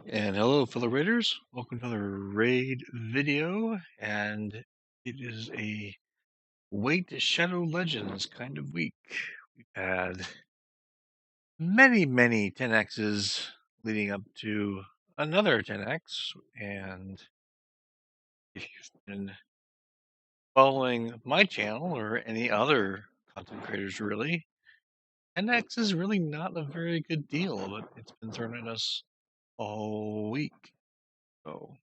And hello, fellow raiders. Welcome to another raid video, and it is a Wait Shadow Legends kind of week. We've had many 10x's leading up to another 10x, and if you've been following my channel or any other content creators, really, 10x is really not a very good deal, but it's been thrown at us all week. So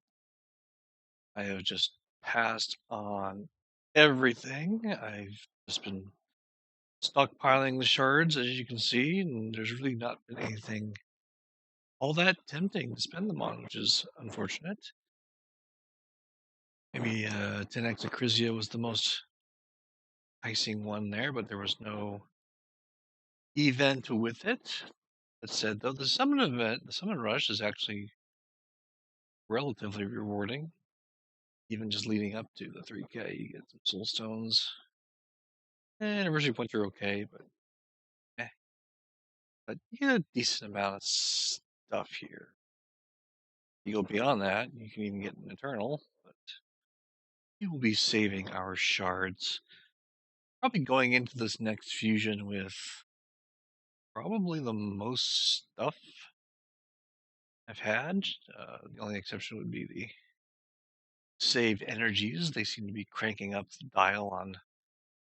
I have just passed on everything. I've just been stockpiling the shards, as you can see, and there's really not been anything all that tempting to spend them on, which is unfortunate. Maybe 10x Acrizia was the most enticing one there, but there was no event with it. That said, though, the summon event, the summon rush, is actually relatively rewarding. Even just leading up to the 3K, you get some soul stones. Anniversary points are okay, but you get a decent amount of stuff here. You go beyond that, you can even get an Eternal, but we will be saving our shards. Probably going into this next fusion with probably the most stuff I've had. The only exception would be the saved energies. They seem to be cranking up the dial on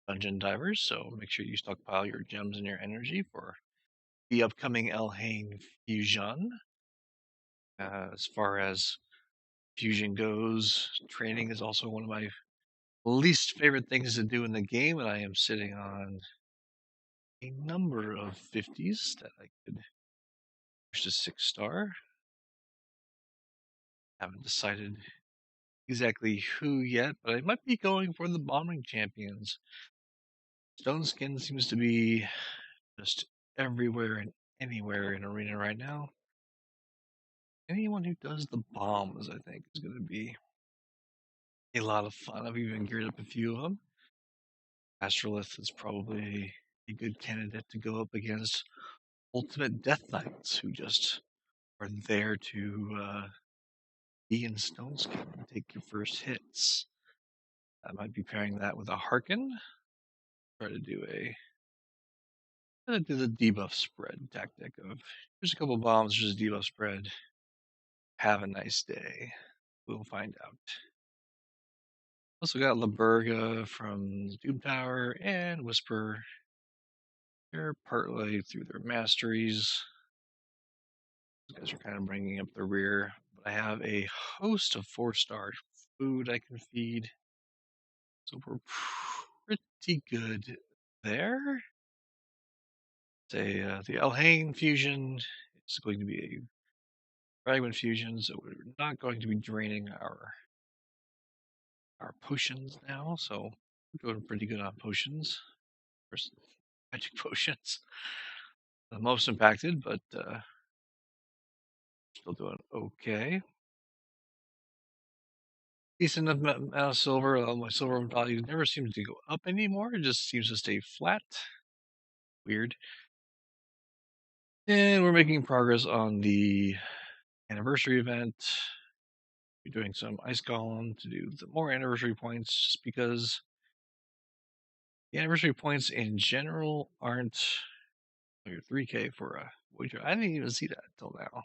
dungeon divers, so make sure you stockpile your gems and your energy for the upcoming Elhain fusion. As far as fusion goes, training is also one of my least favorite things to do in the game, and I am sitting on a number of 50s that I could push to 6-star. Haven't decided exactly who yet, but I might be going for the bombing champions. Stone Skin seems to be just everywhere and anywhere in Arena right now. Anyone who does the bombs, I think, is going to be a lot of fun. I've even geared up a few of them. Astrolith is probably a good candidate to go up against Ultimate Death Knights, who just are there to be in Stone Skin and take your first hits. I might be pairing that with a Harken. Try to do the debuff spread tactic of here's a couple bombs, here's a debuff spread. Have a nice day. We'll find out. Also got Laberga from the Doom Tower and Whisper. They're partway through their masteries. These guys are kind of bringing up the rear. But I have a host of 4-star food I can feed. So we're pretty good there. Say the Elhain fusion is going to be a fragment fusion, so we're not going to be draining our potions now. So we're doing pretty good on potions. First, magic potions, the most impacted, but still doing okay. Decent amount of silver. My silver value never seems to go up anymore. It just seems to stay flat. Weird. And we're making progress on the anniversary event. We're doing some ice golem to do the more anniversary points, just because the anniversary points in general aren't your 3K for a void shard. I didn't even see that till now.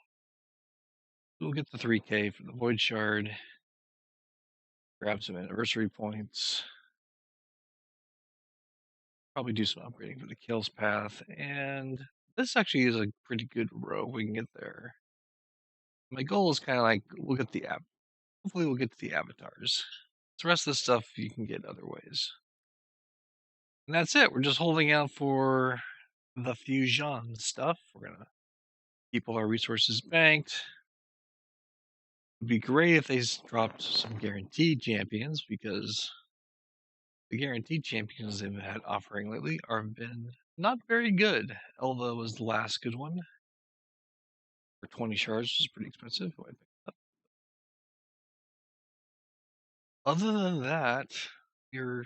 We'll get the 3K for the void shard. Grab some anniversary points. Probably do some upgrading for the kills path, and this actually is a pretty good row. We can get there. My goal is kind of like we'll get the app. Hopefully, we'll get to the avatars. The rest of the stuff you can get other ways. And that's it. We're just holding out for the fusion stuff. We're gonna keep all our resources banked. It'd be great if they dropped some guaranteed champions, because the guaranteed champions they've had offering lately have been not very good. Elva was the last good one for 20 shards, which is pretty expensive. Other than that, you're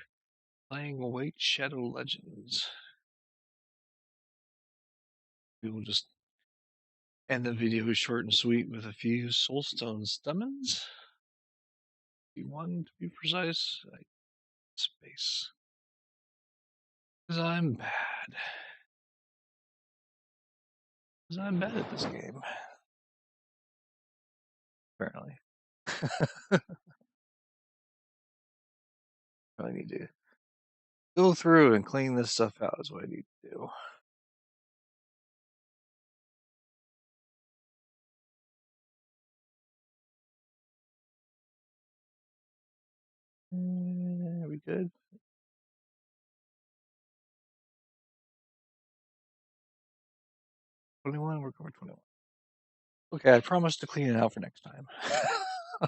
playing Wait Shadow Legends. We will just And the video is short and sweet with a few soulstone summons. One to be precise. Space. Because I'm bad. Because I'm bad at this game. Apparently. I need to go through and clean this stuff out is what I need to do. Are we good? 21? We're going 21. Okay, I promise to clean it out for next time.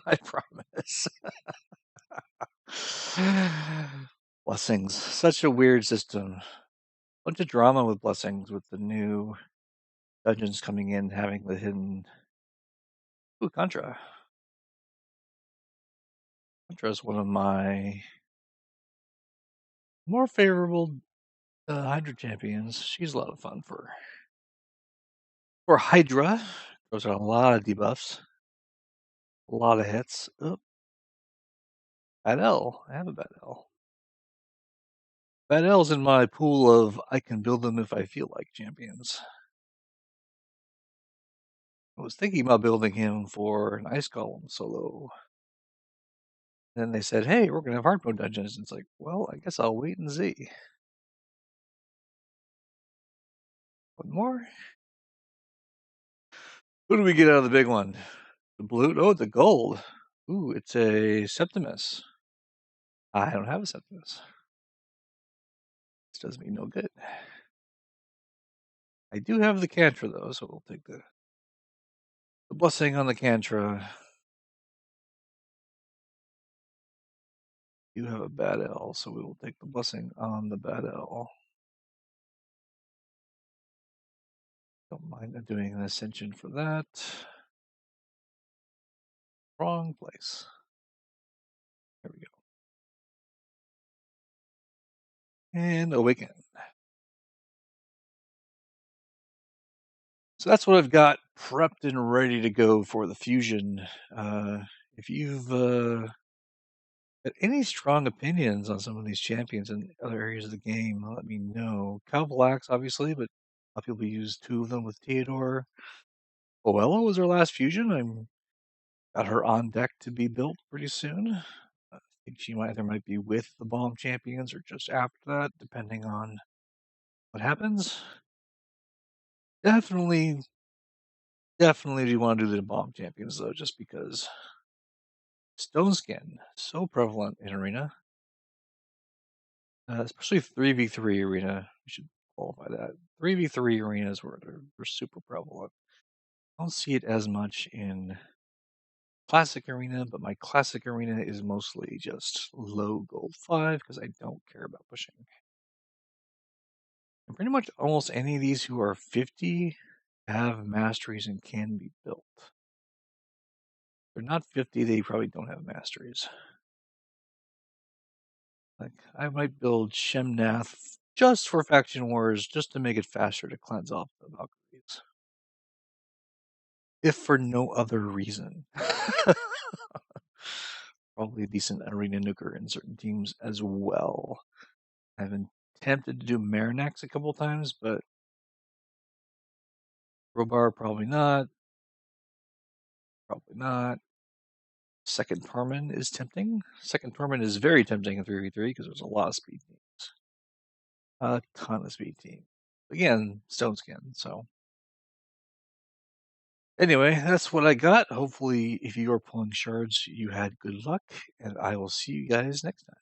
I promise. Blessings. Such a weird system. Bunch of drama with blessings with the new dungeons coming in, having the hidden. Ooh, Contra. Contra is one of my more favorable Hydra champions. She's a lot of fun for Hydra. Throws out a lot of debuffs, a lot of hits. Oh, bad L. I have a bad L. Bad L's in my pool of I can build them if I feel like champions. I was thinking about building him for an Ice Golem solo. Then they said, hey, we're going to have hard mode dungeons. It's like, well, I guess I'll wait and see. One more? Who do we get out of the big one? The blue? Oh, the gold. Ooh, it's a Septimus. I don't have a Septimus. This does me no good. I do have the Cantra, though, so we'll take the blessing on the Cantra. You have a bad L, so we will take the blessing on the bad L. Don't mind doing an ascension for that. Wrong place. There we go. And awaken. So that's what I've got prepped and ready to go for the fusion. If you've got any strong opinions on some of these champions in other areas of the game, let me know. Calvalax, obviously, but a lot of people use two of them with Theodore. Oella was her last fusion. I'm got her on deck to be built pretty soon. I think she might be with the bomb champions or just after that, depending on what happens. Definitely do you want to do the bomb champions though, just because Stone Skin so prevalent in arena, especially 3v3 arena. We should qualify that 3v3 arenas where they're super prevalent. I don't see it as much in classic arena, but my classic arena is mostly just low gold 5 because I don't care about pushing. And pretty much almost any of these who are 50 have masteries and can be built. If they're not 50, they probably don't have masteries. Like, I might build Shemnath just for Faction Wars, just to make it faster to cleanse off the Valkyries. If for no other reason. Probably a decent arena nuker in certain teams as well. I've been tempted to do Marinax a couple times, but Crowbar, probably not. Probably not. Second Torment is tempting. Second Torment is very tempting in 3v3 because there's a lot of speed teams. A ton of speed teams. Again, Stone Skin, so. Anyway, that's what I got. Hopefully, if you are pulling shards, you had good luck, and I will see you guys next time.